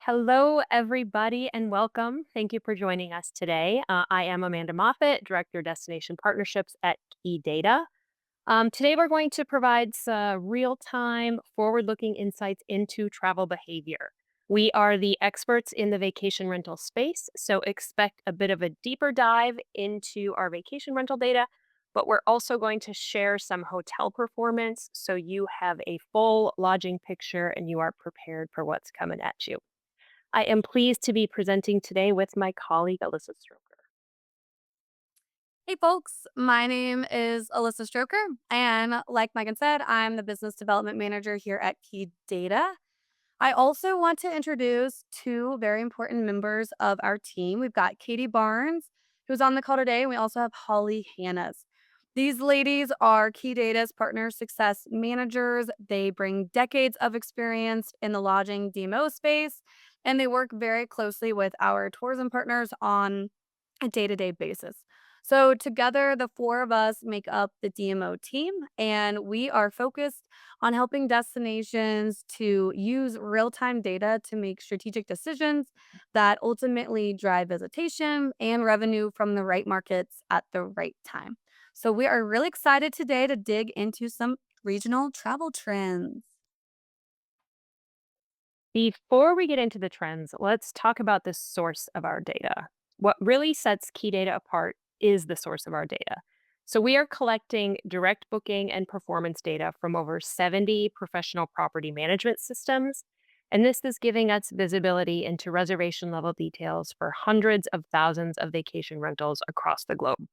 Hello, everybody, and welcome. Thank you for joining us today. I am Amanda Moffett, Director of Destination Partnerships at Key Data. Today, we're going to provide some real time, forward looking insights into travel behavior. We are the experts in the vacation rental space, so expect a bit of a deeper dive into our vacation rental data, but we're also going to share some hotel performance so you have a full lodging picture and you are prepared for what's coming at you. I am pleased to be presenting today with my colleague, Alyssa Stroker. Hey folks, my name is Alyssa Stroker, and like Megan said, I'm the business development manager here at Key Data. I also want to introduce two very important members of our team. We've got Katie Barnes, who's on the call today, and we also have Holly Hannas. These ladies are Key Data's partner success managers. They bring decades of experience in the lodging DMO space, and they work very closely with our tourism partners on a day-to-day basis. So together, the four of us make up the DMO team, and we are focused on helping destinations to use real-time data to make strategic decisions that ultimately drive visitation and revenue from the right markets at the right time. So we are really excited today to dig into some regional travel trends. Before we get into the trends, let's talk about the source of our data. What really sets Key Data apart is the source of our data. So, we are collecting direct booking and performance data from over 70 professional property management systems. And this is giving us visibility into reservation level details for hundreds of thousands of vacation rentals across the globe.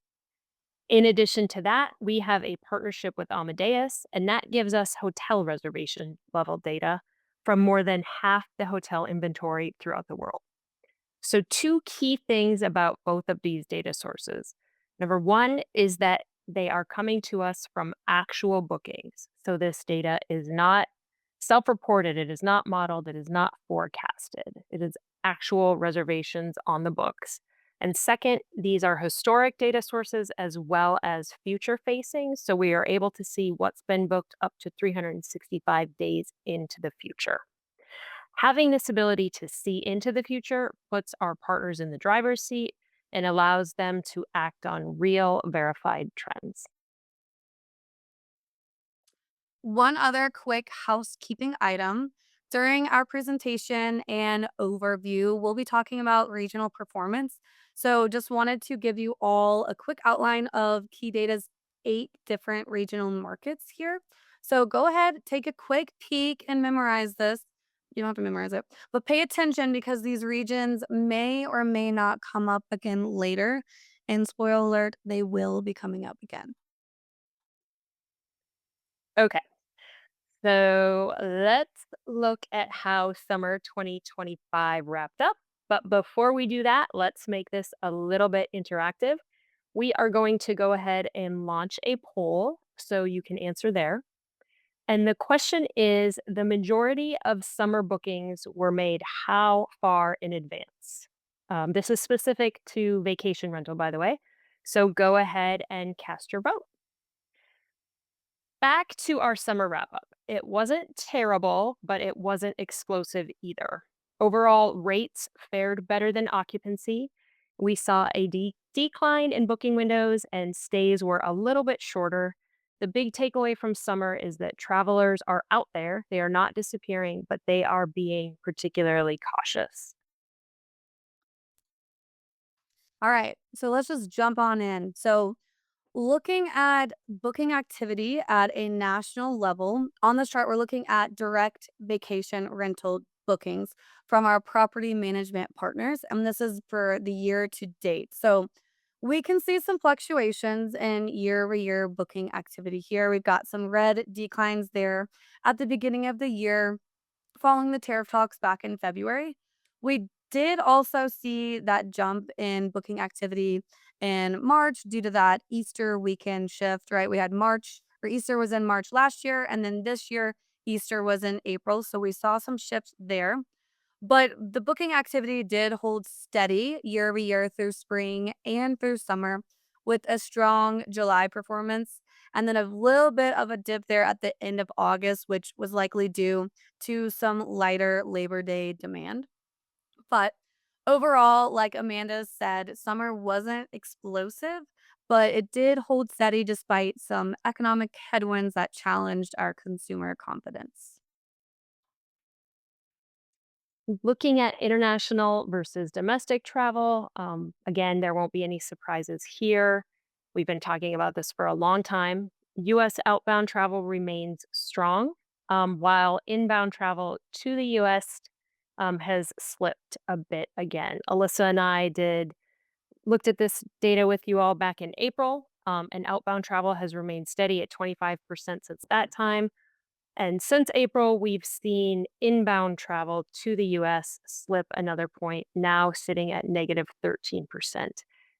In addition to that, we have a partnership with Amadeus, and that gives us hotel reservation level data from more than half the hotel inventory throughout the world. So, two key things about both of these data sources. Number one is that they are coming to us from actual bookings. So, this data is not self reported, it is not modeled, it is not forecasted. It is actual reservations on the books. And second, these are historic data sources as well as future facing. So, we are able to see what's been booked up to 365 days into the future. Having this ability to see into the future puts our partners in the driver's seat and allows them to act on real verified trends. One other quick housekeeping item. During our presentation and overview, we'll be talking about regional performance. So, just wanted to give you all a quick outline of Key Data's 8 different regional markets here. So, go ahead, take a quick peek, and memorize this. You don't have to memorize it, but pay attention because these regions may or may not come up again later. And spoiler alert, they will be coming up again. Okay, so let's look at how summer 2025 wrapped up. But before we do that, let's make this a little bit interactive. We are going to go ahead and launch a poll so you can answer there. And the question is, the majority of summer bookings were made how far in advance? This is specific to vacation rental, by the way. So go ahead and cast your vote. Back to our summer wrap up. It wasn't terrible, but it wasn't explosive either. Overall, rates fared better than occupancy. We saw a decline in booking windows, and stays were a little bit shorter. The big takeaway from summer is that travelers are out there. They are not disappearing, but they are being particularly cautious. All right, so let's just jump on in. So, looking at booking activity at a national level, on this chart, we're looking at direct vacation rental bookings from our property management partners, and this is for the year to date. So, we can see some fluctuations in year over year booking activity here. We've got some red declines there at the beginning of the year following the tariff talks back in February. We did also see that jump in booking activity in March due to that Easter weekend shift, right? We had March, or Easter was in March last year, and then this year, Easter was in April. So we saw some shifts there. But the booking activity did hold steady year over year through spring and through summer with a strong July performance. And then a little bit of a dip there at the end of August, which was likely due to some lighter Labor Day demand. But overall, like Amanda said, summer wasn't explosive, but it did hold steady despite some economic headwinds that challenged our consumer confidence. Looking at international versus domestic travel, again, there won't be any surprises here. We've been talking about this for a long time. US outbound travel remains strong, while inbound travel to the US has slipped a bit again. Alyssa and I did looked at this data with you all back in April, and outbound travel has remained steady at 25% since that time. And since April, we've seen inbound travel to the US slip another point, now sitting at negative 13%.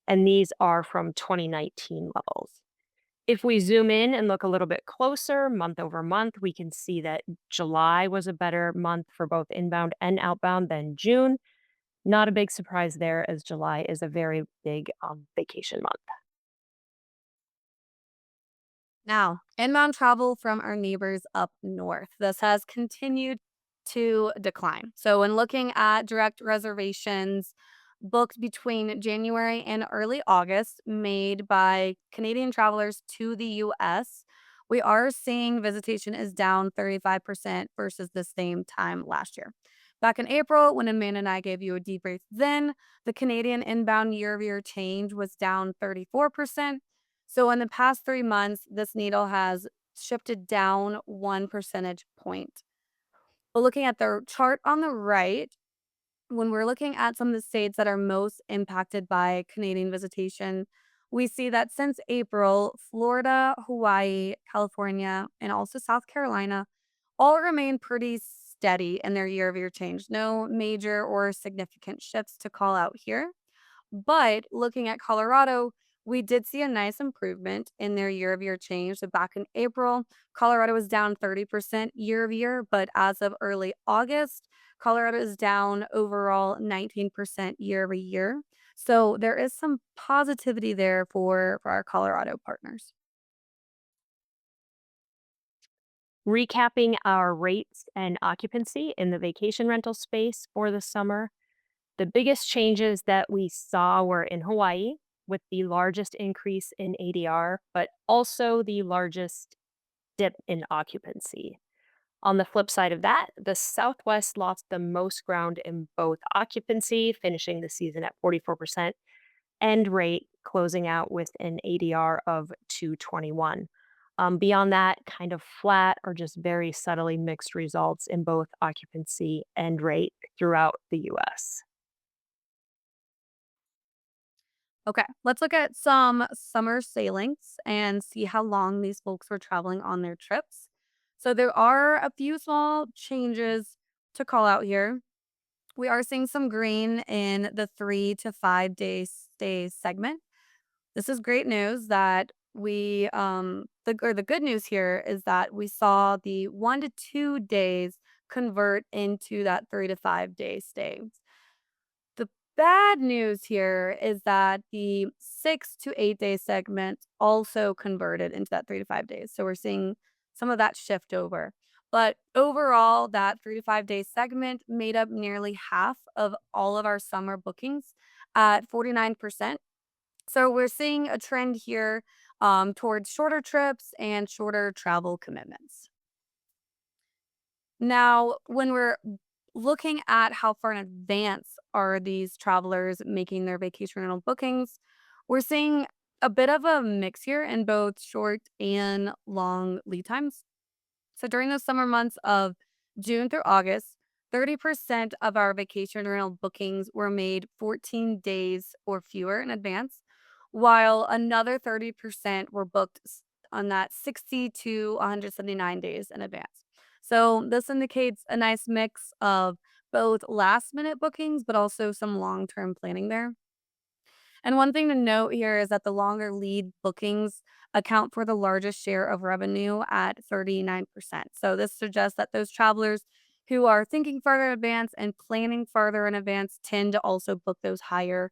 And these are from 2019 levels. If we zoom in and look a little bit closer, month over month, we can see that July was a better month for both inbound and outbound than June. Not a big surprise there, as July is a very big vacation month. Now, inbound travel from our neighbors up north. This has continued to decline. So, when looking at direct reservations booked between January and early August made by Canadian travelers to the US, we are seeing visitation is down 35% versus the same time last year. Back in April, when Amanda and I gave you a debrief, then the Canadian inbound year over year change was down 34%. So in the past 3 months, this needle has shifted down 1 percentage point. But looking at the chart on the right, when we're looking at some of the states that are most impacted by Canadian visitation, we see that since April, Florida, Hawaii, California, and also South Carolina all remain pretty steady in their year over year change. No major or significant shifts to call out here. But looking at Colorado, we did see a nice improvement in their year over year change. So back in April, Colorado was down 30% year over year, but as of early August, Colorado is down overall 19% year over year. So there is some positivity there for our Colorado partners. Recapping our rates and occupancy in the vacation rental space for the summer, the biggest changes that we saw were in Hawaii, with the largest increase in ADR, but also the largest dip in occupancy. On the flip side of that, the Southwest lost the most ground in both occupancy, finishing the season at 44%, and rate, closing out with an ADR of 221. Beyond that, kind of flat or just very subtly mixed results in both occupancy and rate throughout the US. Okay, let's look at some summer sailings and see how long these folks were traveling on their trips. So there are a few small changes to call out here. We are seeing some green in the 3 to 5 day stay segment. This is great news that the good news here is that we saw the 1 to 2 days convert into that 3 to 5 day stay. The bad news here is that the 6 to 8 day segment also converted into that 3 to 5 days. So we're seeing some of that shift over. But overall, that 3 to 5 day segment made up nearly half of all of our summer bookings at 49%. So we're seeing a trend here towards shorter trips and shorter travel commitments. Now, when we're looking at how far in advance are these travelers making their vacation rental bookings, we're seeing a bit of a mix here in both short and long lead times. So during the summer months of June through August, 30% of our vacation rental bookings were made 14 days or fewer in advance, while another 30% were booked on that 60 to 179 days in advance. So this indicates a nice mix of both last minute bookings, but also some long term planning there. And one thing to note here is that the longer lead bookings account for the largest share of revenue at 39%. So this suggests that those travelers who are thinking further in advance and planning further in advance tend to also book those higher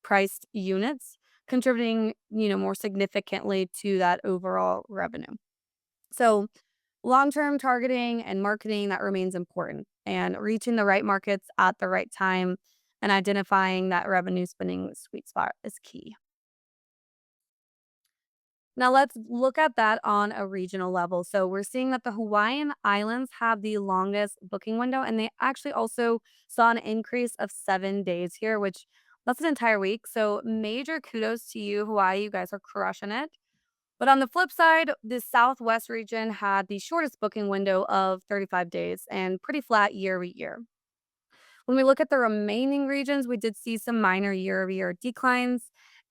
priced units, contributing, more significantly to that overall revenue. So long-term targeting and marketing that remains important and reaching the right markets at the right time and identifying that revenue spending sweet spot is key. Now let's look at that on a regional level. So we're seeing that the Hawaiian Islands have the longest booking window, and they actually also saw an increase of 7 days here, which that's an entire week. So major kudos to you, Hawaii. You guys are crushing it. But on the flip side, the Southwest region had the shortest booking window of 35 days and pretty flat year over year. When we look at the remaining regions, we did see some minor year-over-year declines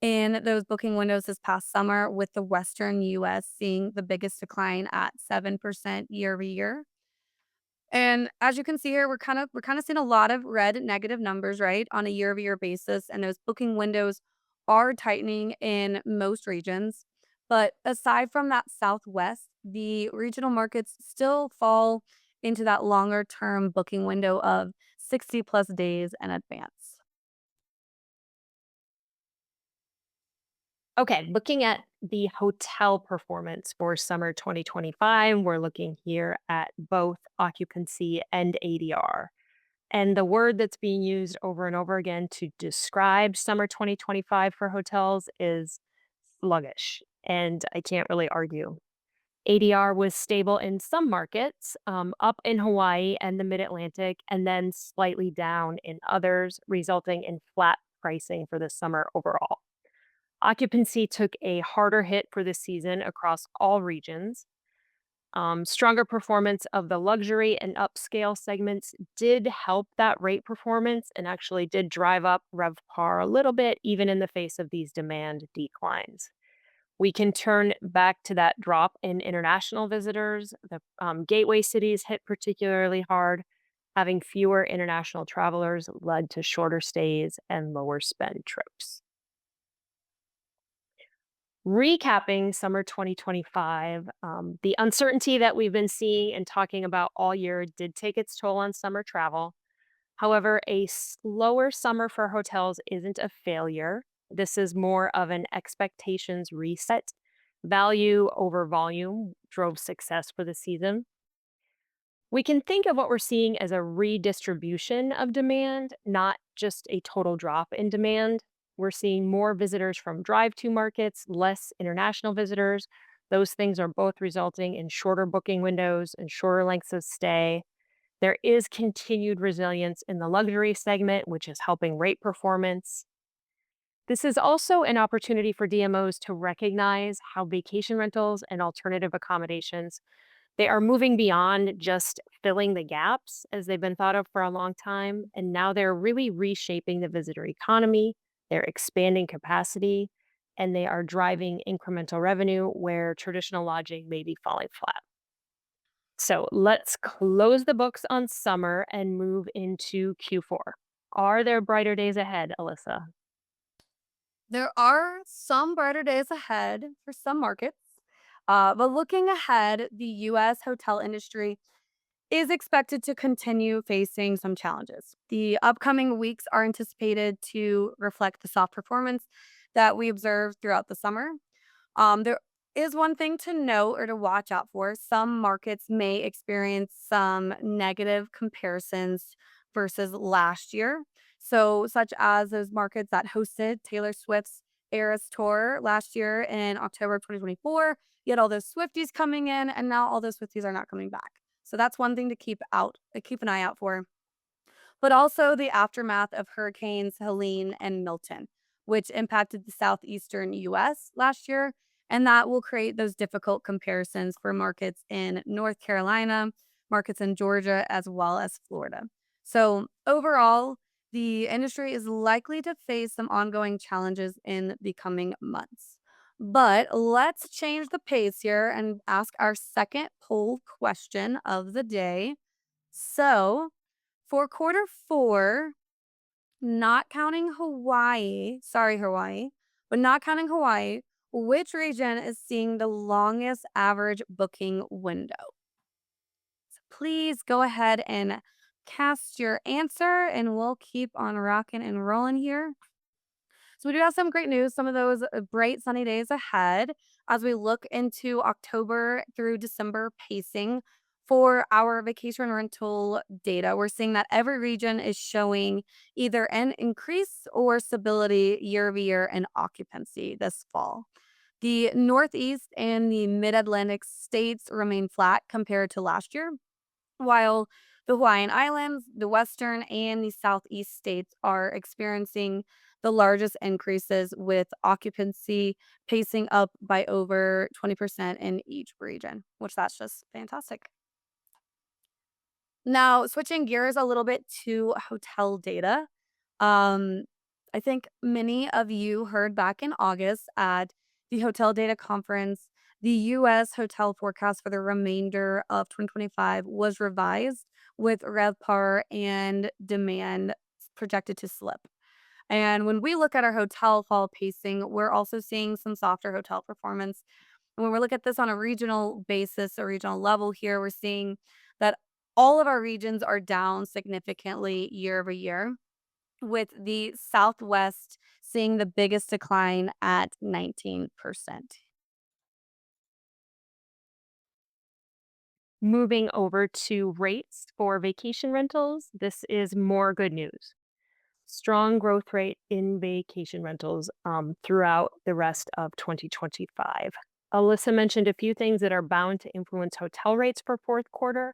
in those booking windows this past summer, with the Western US seeing the biggest decline at 7% year-over-year. And as you can see here, we're kind of seeing a lot of red negative numbers, right, on a year-over-year basis, and those booking windows are tightening in most regions. But aside from that Southwest, the regional markets still fall into that longer term booking window of 60 plus days in advance. Okay, looking at the hotel performance for summer 2025, we're looking here at both occupancy and ADR. And the word that's being used over and over again to describe summer 2025 for hotels is sluggish. And I can't really argue. ADR was stable in some markets, up in Hawaii and the mid Atlantic, and then slightly down in others, resulting in flat pricing for the summer overall. Occupancy took a harder hit for this season across all regions. Stronger performance of the luxury and upscale segments did help that rate performance and actually did drive up RevPAR a little bit, even in the face of these demand declines. We can turn back to that drop in international visitors. The gateway cities hit particularly hard. Having fewer international travelers led to shorter stays and lower spend trips. Recapping summer 2025, the uncertainty that we've been seeing and talking about all year did take its toll on summer travel. However, a slower summer for hotels isn't a failure. This is more of an expectations reset. Value over volume drove success for the season. We can think of what we're seeing as a redistribution of demand, not just a total drop in demand. We're seeing more visitors from drive to markets, less international visitors. Those things are both resulting in shorter booking windows and shorter lengths of stay. There is continued resilience in the luxury segment, which is helping rate performance. This is also an opportunity for DMOs to recognize how vacation rentals and alternative accommodations they are moving beyond just filling the gaps as they've been thought of for a long time. And now they're really reshaping the visitor economy. They're expanding capacity and they are driving incremental revenue where traditional lodging may be falling flat. So let's close the books on summer and move into Q4. Are there brighter days ahead, Alyssa? There are some brighter days ahead for some markets, but looking ahead, the US hotel industry is expected to continue facing some challenges. The upcoming weeks are anticipated to reflect the soft performance that we observed throughout the summer. There is one thing to note or to watch out for. Some markets may experience some negative comparisons versus last year. So, such as those markets that hosted Taylor Swift's Eras Tour last year in October of 2024. You had all those Swifties coming in, and now all those Swifties are not coming back. So that's one thing to keep an eye out for, but also the aftermath of hurricanes Helene and Milton, which impacted the southeastern US last year. And that will create those difficult comparisons for markets in North Carolina, markets in Georgia, as well as Florida. So, overall, the industry is likely to face some ongoing challenges in the coming months. But let's change the pace here and ask our second poll question of the day. So, for quarter four, not counting Hawaii, sorry, Hawaii, but not counting Hawaii, which region is seeing the longest average booking window? So please go ahead and cast your answer, and we'll keep on rocking and rolling here. So we do have some great news, some of those bright sunny days ahead as we look into October through December pacing For our vacation rental data, we're seeing that every region is showing either an increase or stability year over year in occupancy this fall. The Northeast and the Mid Atlantic states remain flat compared to last year, while the Hawaiian Islands, the Western, and the Southeast states are experiencing the largest increases, with occupancy pacing up by over 20% in each region, which that's just fantastic. Now, switching gears a little bit to hotel data. Um, I think many of you heard back in August at the Hotel Data Conference, the US hotel forecast for the remainder of 2025 was revised, with RevPAR and demand projected to slip. And when we look at our hotel fall pacing, we're also seeing some softer hotel performance. And when we look at this on a regional basis, a regional level here, we're seeing that all of our regions are down significantly year over year, with the Southwest seeing the biggest decline at 19%. Moving over to rates for vacation rentals, this is more good news. Strong growth rate in vacation rentals throughout the rest of 2025. Alyssa mentioned a few things that are bound to influence hotel rates for fourth quarter,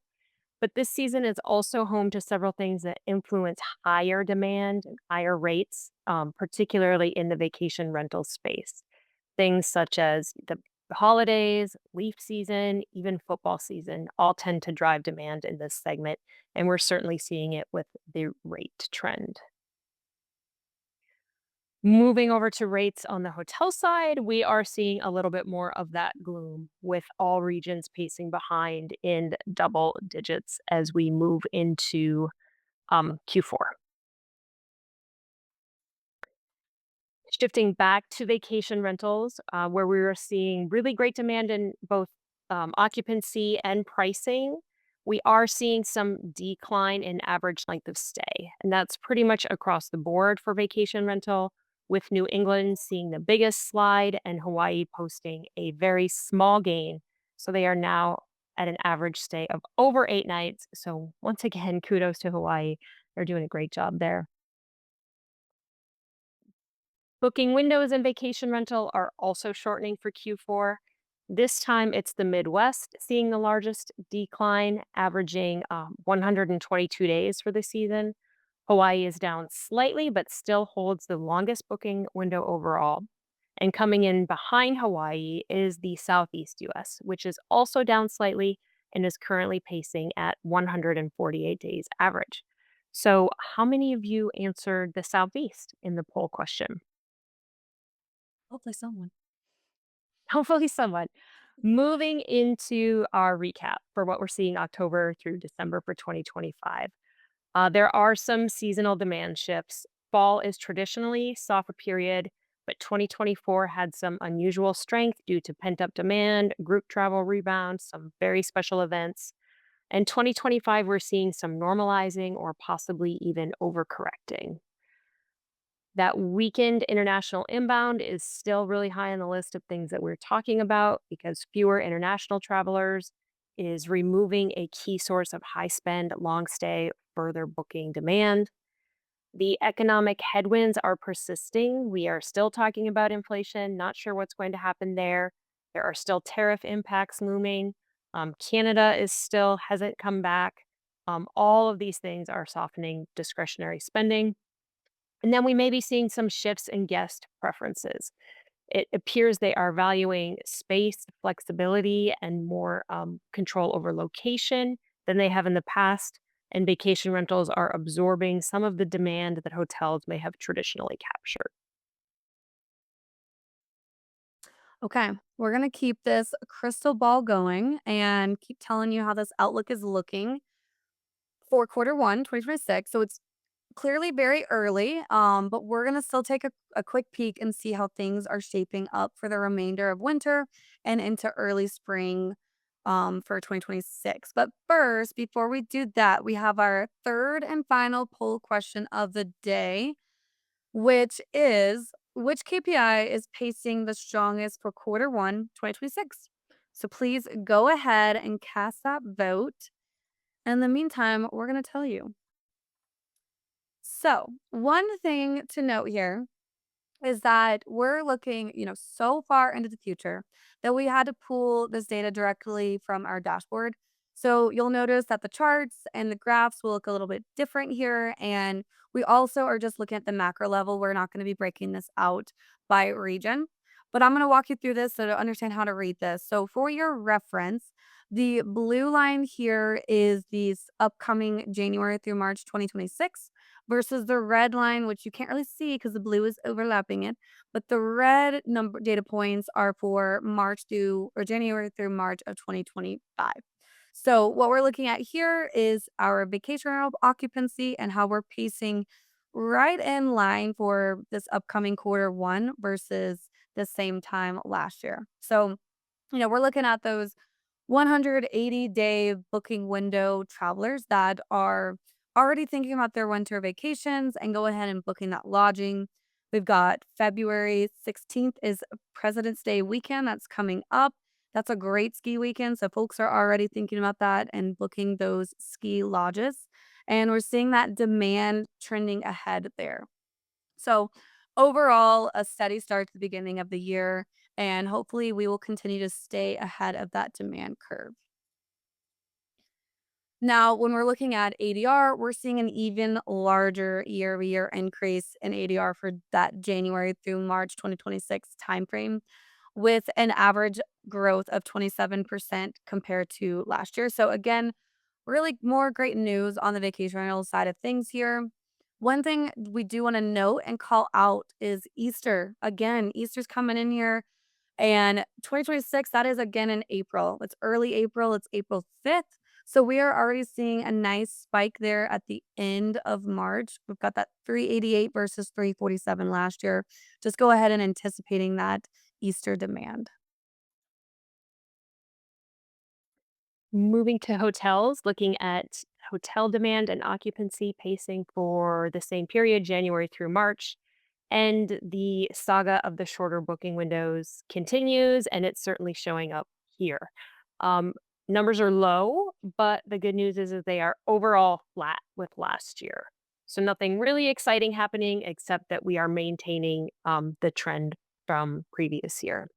but this season is also home to several things that influence higher demand and higher rates, particularly in the vacation rental space. Things such as the holidays, leaf season, even football season all tend to drive demand in this segment, and we're certainly seeing it with the rate trend. Moving over to rates on the hotel side, we are seeing a little bit more of that gloom, with all regions pacing behind in double digits as we move into Q4. Shifting back to vacation rentals, where we were seeing really great demand in both occupancy and pricing, we are seeing some decline in average length of stay. And that's pretty much across the board for vacation rental, with New England seeing the biggest slide and Hawaii posting a very small gain. So they are now at an average stay of over 8 nights. So, once again, kudos to Hawaii. They're doing a great job there. Booking windows in vacation rental are also shortening for Q4. This time it's the Midwest seeing the largest decline, averaging 122 days for the season. Hawaii is down slightly, but still holds the longest booking window overall. And coming in behind Hawaii is the Southeast US, which is also down slightly and is currently pacing at 148 days average. So, how many of you answered the Southeast in the poll question? Hopefully, someone. Hopefully somewhat. Moving into our recap for what we're seeing October through December for 2025. There are some seasonal demand shifts. Fall is traditionally softer period, but 2024 had some unusual strength due to pent-up demand, group travel rebound, some very special events. And 2025, we're seeing some normalizing or possibly even overcorrecting. That weekend international inbound is still really high on the list of things that we're talking about, because fewer international travelers is removing a key source of high spend, long stay, further booking demand. The economic headwinds are persisting. We are still talking about inflation, not sure what's going to happen there. There are still tariff impacts looming. Canada is still hasn't come back. All of these things are softening discretionary spending. And then we may be seeing some shifts in guest preferences. It appears they are valuing space, flexibility, and more control over location than they have in the past. And vacation rentals are absorbing some of the demand that hotels may have traditionally captured. Okay, we're going to keep this crystal ball going and keep telling you how this outlook is looking for quarter one, 2026. So it's clearly very early, but we're going to still take a quick peek and see how things are shaping up for the remainder of winter and into early spring for 2026. But first, before we do that, we have our third and final poll question of the day, which is: which KPI is pacing the strongest for quarter one, 2026? So please go ahead and cast that vote. In the meantime, we're going to tell you. So, one thing to note here is that we're looking, so far into the future that we had to pull this data directly from our dashboard. So you'll notice that the charts and the graphs will look a little bit different here. And we also are just looking at the macro level. We're not going to be breaking this out by region, but I'm going to walk you through this so to understand how to read this. So for your reference, the blue line here is these upcoming January through March 2026 versus the red line, which you can't really see because the blue is overlapping it. But the red number data points are for March through or January through March of 2025. So what we're looking at here is our vacation rental occupancy and how we're pacing right in line for this upcoming quarter one versus the same time last year. So, we're looking at those 180-day booking window travelers that are already thinking about their winter vacations and go ahead and booking that lodging. We've got February 16th is President's Day weekend that's coming up. That's a great ski weekend. So folks are already thinking about that and booking those ski lodges. And we're seeing that demand trending ahead there. So, overall, a steady start to the beginning of the year, and hopefully, we will continue to stay ahead of that demand curve. Now, when we're looking at ADR, we're seeing an even larger year-over-year increase in ADR for that January through March 2026 timeframe, with an average growth of 27% compared to last year. So, again, really more great news on the vacation rental side of things here. One thing we do want to note and call out is Easter. Again, Easter's coming in here and 2026, that is again in April. It's early April, it's April 5th. So we are already seeing a nice spike there at the end of March. We've got that 388 versus 347 last year. Just go ahead and anticipating that Easter demand. Moving to hotels, looking at hotel demand and occupancy pacing for the same period, January through March. And the saga of the shorter booking windows continues, and it's certainly showing up here. Um, Numbers are low, but the good news is they are overall flat with last year. So nothing really exciting happening except that we are maintaining the trend from previous year.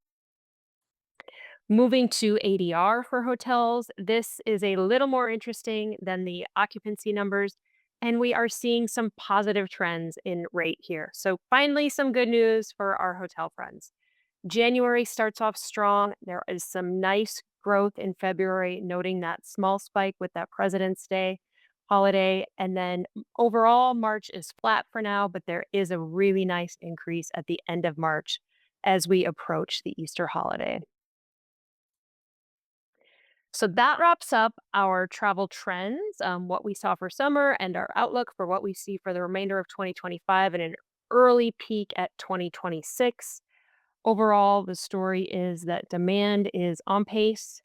Moving to ADR for hotels, this is a little more interesting than the occupancy numbers, and we are seeing some positive trends in rate here. So, finally, some good news for our hotel friends. January starts off strong. There is some nice growth in February, noting that small spike with that President's Day holiday. And then overall, March is flat for now, but there is a really nice increase at the end of March as we approach the Easter holiday. So that wraps up our travel trends, what we saw for summer, and our outlook for what we see for the remainder of 2025 and an early peek at 2026. Overall, the story is that demand is on pace.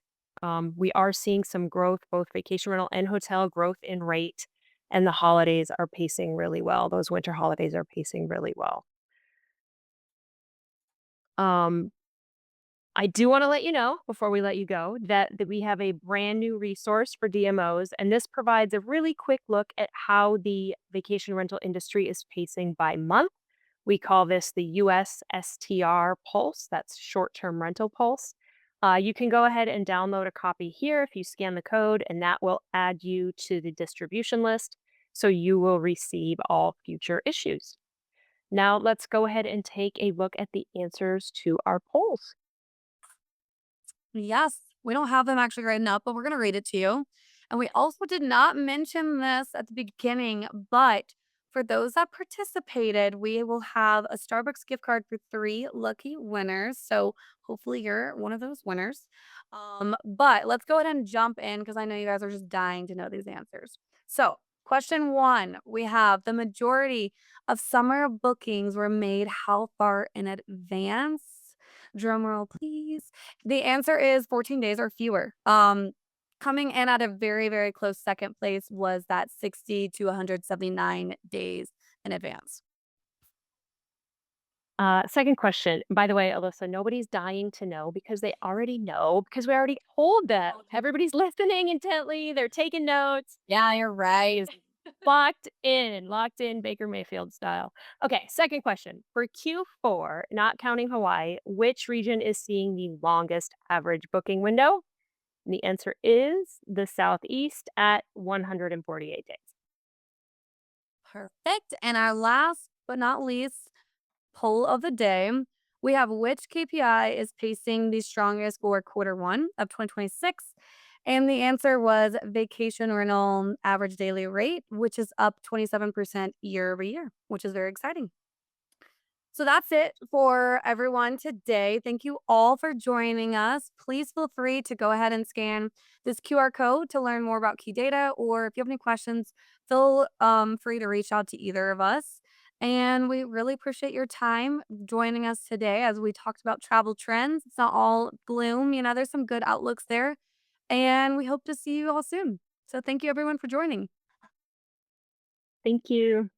We are seeing some growth, both vacation rental and hotel growth in rate, and the holidays are pacing really well. Those winter holidays are pacing really well. Um, I do want to let you know before we let you go that we have a brand new resource for DMOs, and this provides a really quick look at how the vacation rental industry is pacing by month. We call this the US STR Pulse, that's short term rental pulse. You can go ahead and download a copy here if you scan the code, and that will add you to the distribution list so you will receive all future issues. Now, let's go ahead and take a look at the answers to our polls. Yes, we don't have them actually written up, but we're going to read it to you. And we also did not mention this at the beginning, but for those that participated, we will have a Starbucks gift card for three lucky winners. So hopefully you're one of those winners. But let's go ahead and jump in because I know you guys are just dying to know these answers. So, question one, we have the majority of summer bookings were made how far in advance? Drum roll, please. The answer is 14 days or fewer. Coming in at a very, very close second place was that 60 to 179 days in advance. Second question. By the way, Alyssa, nobody's dying to know because they already know because we already told them. Everybody's listening intently. They're taking notes. Yeah, you're right. Is locked in Baker Mayfield style. Okay, second question. For Q4, not counting Hawaii, which region is seeing the longest average booking window? And the answer is the Southeast at 148 days. Perfect. And our last but not least poll of the day, we have which KPI is pacing the strongest for quarter one of 2026? And the answer was vacation rental average daily rate, which is up 27% year over year, which is very exciting. So that's it for everyone today. Thank you all for joining us. Please feel free to go ahead and scan this QR code to learn more about key data, or if you have any questions, feel free to reach out to either of us. And we really appreciate your time joining us today as we talked about travel trends. It's not all gloom, there's some good outlooks there. And we hope to see you all soon. So thank you everyone for joining. Thank you.